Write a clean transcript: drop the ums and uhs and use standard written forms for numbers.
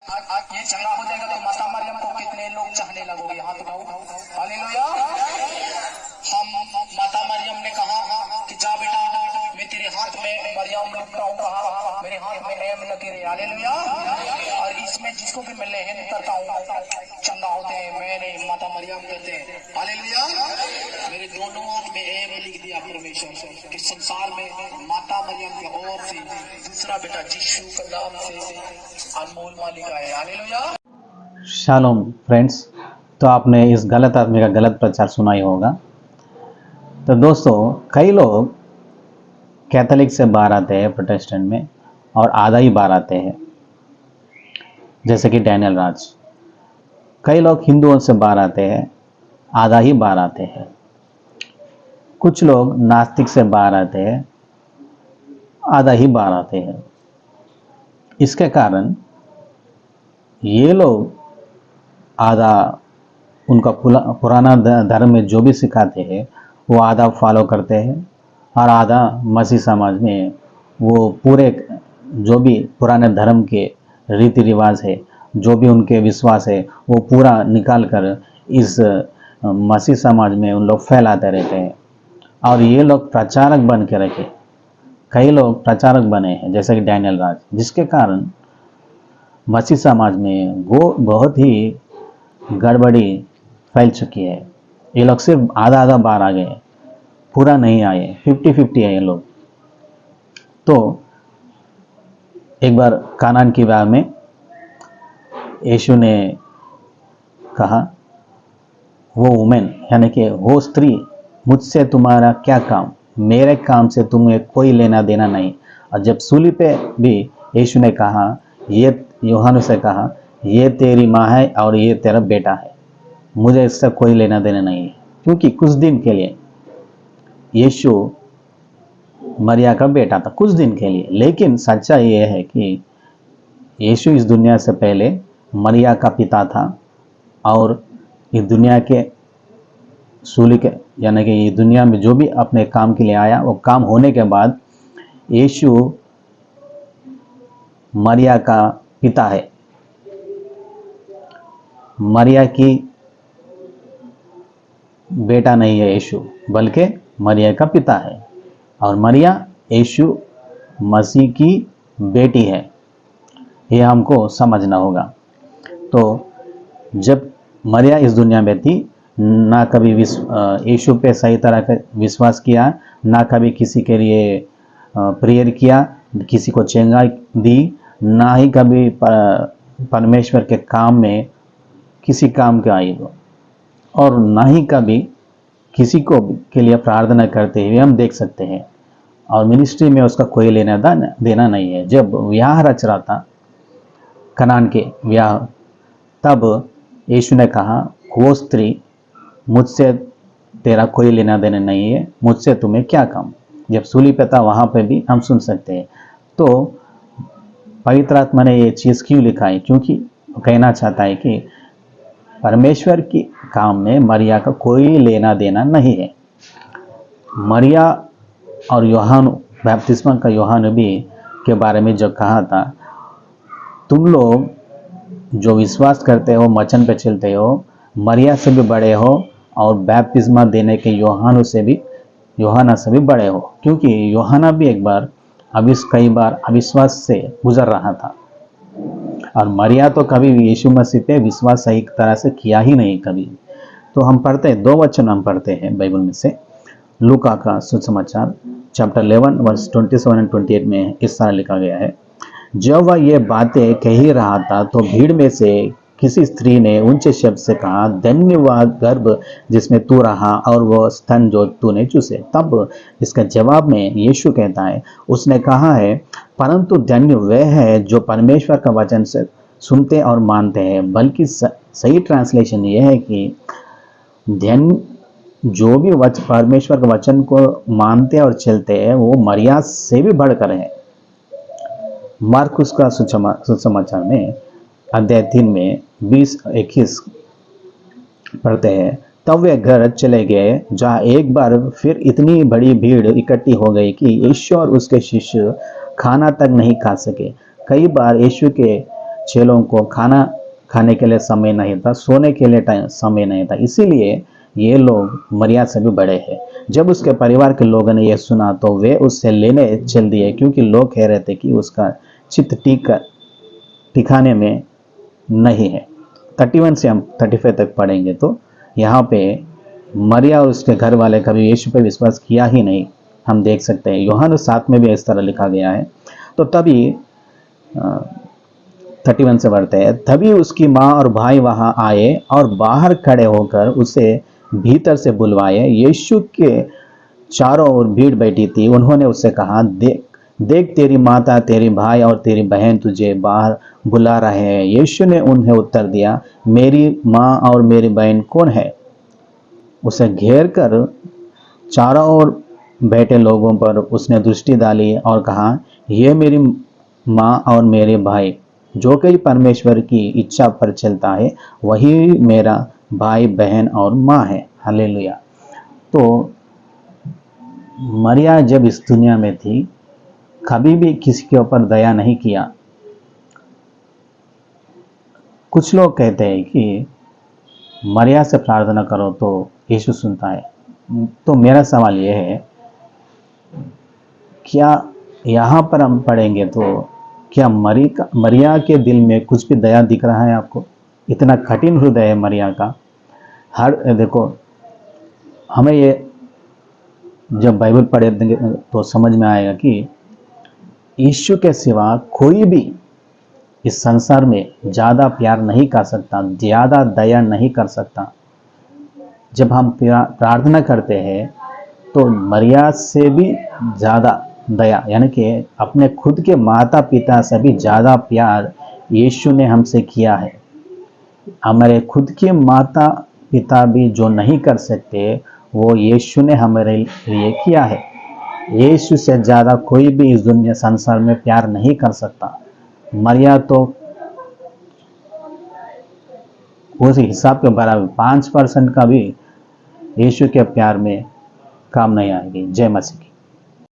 आज ये चंगा हो जाएगा तो माता मरियम को कितने लोग चाहने लगोगे? हाथ उठाओ। हालेलुया। हम माता मरियम ने कहा कि जा बेटा, मैं तेरे हाथ में मरियम लुटाऊंगा, मेरे हाथ में एम लगे रे। हालेलुया। और इसमें जिसको भी मैं लेहन करता हूँ चंगा होते हैं, मैंने माता मरियम कहते हैं। हालेलुया। मेरे दोनों हाथ में एम लिख दिया परमेश्वर कि संसार में माता मरियम के और से दूसरा बेटा यीशु का नाम से अनमोल मालिका है। हालेलुया। शालोम फ्रेंड्स, तो आपने इस गलत आदमी का गलत प्रचार सुना ही होगा। तो दोस्तों, कई लोग कैथोलिक से बाहर आते हैं प्रोटेस्टेंट में, और आधा ही बाहर आते हैं, जैसे कि डैनियल राज। कई लोग हिंदुओं से बाहर आते हैं, आधा ही बाहर आते हैं। कुछ लोग नास्तिक से बाहर आते हैं, आधा ही बाहर आते हैं। इसके कारण ये लोग आधा उनका पुराना धर्म में जो भी सिखाते हैं वो आधा फॉलो करते हैं, और आधा मसीह समाज में वो पूरे जो भी पुराने धर्म के रीति रिवाज है, जो भी उनके विश्वास है, वो पूरा निकाल कर इस मसीह समाज में उन लोग फैलाते रहते हैं। और ये लोग प्रचारक बन के रखे, कई लोग प्रचारक बने हैं जैसे कि डैनियल राज, जिसके कारण मसीह समाज में वो बहुत ही गड़बड़ी फैल चुकी है। ये लोग सिर्फ आधा आधा बार आ गए, पूरा नहीं आए, 50-50 है ये लोग। तो एक बार कानान की विवाह में यीशु ने कहा, वो वुमेन यानी कि वो स्त्री, मुझसे तुम्हारा क्या काम, मेरे काम से तुम्हें कोई लेना देना नहीं। और जब सूली पे भी यीशु ने कहा, ये यूहन्ना से कहा, ये तेरी माँ है और ये तेरा बेटा है, मुझे इससे कोई लेना देना नहीं है। क्योंकि कुछ दिन के लिए यीशु मरिया का बेटा था, कुछ दिन के लिए। लेकिन सच्चाई ये है कि यीशु इस दुनिया से पहले मरिया का पिता था, और इस दुनिया के सूली के यानी कि ये दुनिया में जो भी अपने काम के लिए आया, वो काम होने के बाद यीशु मरिया का पिता है। मरिया की बेटा नहीं है यीशु, बल्कि मरिया का पिता है। और मरिया यीशु मसीह की बेटी है, ये हमको समझना होगा। तो जब मरिया इस दुनिया में थी, ना कभी यीशु पे सही तरह का विश्वास किया, ना कभी किसी के लिए प्रेयर किया, किसी को चेंगा दी, ना ही कभी परमेश्वर के काम में किसी काम के आई हो, और ना ही कभी किसी को के लिए प्रार्थना करते हुए हम देख सकते हैं। और मिनिस्ट्री में उसका कोई लेना देना नहीं है। जब ब्याह रच रहा था, कनान के ब्याह, तब यीशु ने कहा, वो स्त्री, मुझसे तेरा कोई लेना देना नहीं है, मुझसे तुम्हें क्या काम। जब सूली पे था वहाँ पे भी हम सुन सकते हैं। तो पवित्र आत्मा ने ये चीज़ क्यों लिखा है? क्योंकि कहना चाहता है कि परमेश्वर की काम में मरिया का कोई लेना देना नहीं है। मरिया और यूहन्ना, बपतिस्मा का यूहन्ना भी के बारे में जो कहा था, तुम लोग जो विश्वास करते हो, वचन पे चलते हो, मरिया से भी बड़े हो, और बपतिस्मा देने के यूहन्ना से भी बड़े हो। क्योंकि यूहन्ना भी एक बार कई बार अविश्वास से गुजर रहा था, और मरिया तो कभी भी यीशु मसीह पे विश्वास सही तरह से किया ही नहीं कभी। तो हम पढ़ते हैं, 2 वचन हम पढ़ते हैं बाइबल में से। लूका का सुसमाचार चैप्टर 11 वर्स 27 और 28 में इस तरह लिखा गया है, जब वह ये बातें कह ही रहा था तो भीड़ में से किसी स्त्री ने ऊंचे शब्द से कहा, धन्य वह गर्भ जिसमें तू रहा और वह स्तन जो तूने चूसे। तब इसका जवाब में यीशु कहता है, उसने कहा है, परंतु धन्य वह है जो परमेश्वर का वचन से सुनते और मानते हैं। बल्कि सही ट्रांसलेशन यह है कि धन्य जो भी परमेश्वर के वचन को मानते और चलते हैं, वो मरिया से भी बढ़कर है। मार्कुस का सुसमाचार में अध्याय 3 में 20-21 पढ़ते हैं, तब वे घर चले गए, जहाँ एक बार फिर इतनी बड़ी भीड़ इकट्ठी हो गई कि यीशु और उसके शिष्य खाना तक नहीं खा सके। कई बार यीशु के चेलों को खाना खाने के लिए समय नहीं था, सोने के लिए समय नहीं था, इसीलिए ये लोग मरिया से भी बड़े हैं। जब उसके परिवार के लोगों ने यह सुना तो वे उससे लेने चल दिए, क्योंकि लोग कह रहे थे कि उसका चित्त ठिकाने में नहीं है। 31 से हम 35 तक पढ़ेंगे तो यहाँ पे मरिया और उसके घर वाले कभी यीशु पे विश्वास किया ही नहीं, हम देख सकते हैं। यूहन्ना 7 में भी इस तरह लिखा गया है। तो तभी 31 से बढ़ते हैं। तभी उसकी माँ और भाई वहां आए और बाहर खड़े होकर उसे भीतर से बुलवाए। यीशु के चारों ओर भीड़ बैठी थी। उन्होंने उससे कहा, देख देख, तेरी माता, तेरी भाई और तेरी बहन तुझे बाहर बुला रहे हैं। यीशु ने उन्हें उत्तर दिया, मेरी माँ और मेरी बहन कौन है? उसे घेर कर चारों ओर बैठे लोगों पर उसने दृष्टि डाली और कहा, ये मेरी माँ और मेरे भाई। जो कोई परमेश्वर की इच्छा पर चलता है वही मेरा भाई, बहन और माँ है। हालेलुया। तो मरिया जब इस दुनिया में थी कभी भी किसी के ऊपर दया नहीं किया। कुछ लोग कहते हैं कि मरिया से प्रार्थना करो तो यीशु सुनता है। तो मेरा सवाल यह है, क्या यहाँ पर हम पढ़ेंगे तो क्या मरिया के दिल में कुछ भी दया दिख रहा है आपको? इतना कठिन हृदय है मरिया का। देखो, हमें ये जब बाइबल पढ़े तो समझ में आएगा कि यीशु के सिवा कोई भी इस संसार में ज़्यादा प्यार नहीं कर सकता, ज़्यादा दया नहीं कर सकता। जब हम प्रार्थना करते हैं तो मरिया से भी ज़्यादा दया, यानी कि अपने खुद के माता पिता से भी ज़्यादा प्यार यीशु ने हमसे किया है। हमारे खुद के माता पिता भी जो नहीं कर सकते वो यीशु ने हमारे लिए किया है। यीशु से ज़्यादा कोई भी इस दुनिया संसार में प्यार नहीं कर सकता। मरिया तो उस हिसाब के बराबर 5% का भी यीशु के प्यार में काम नहीं आएगी। जय मसीह।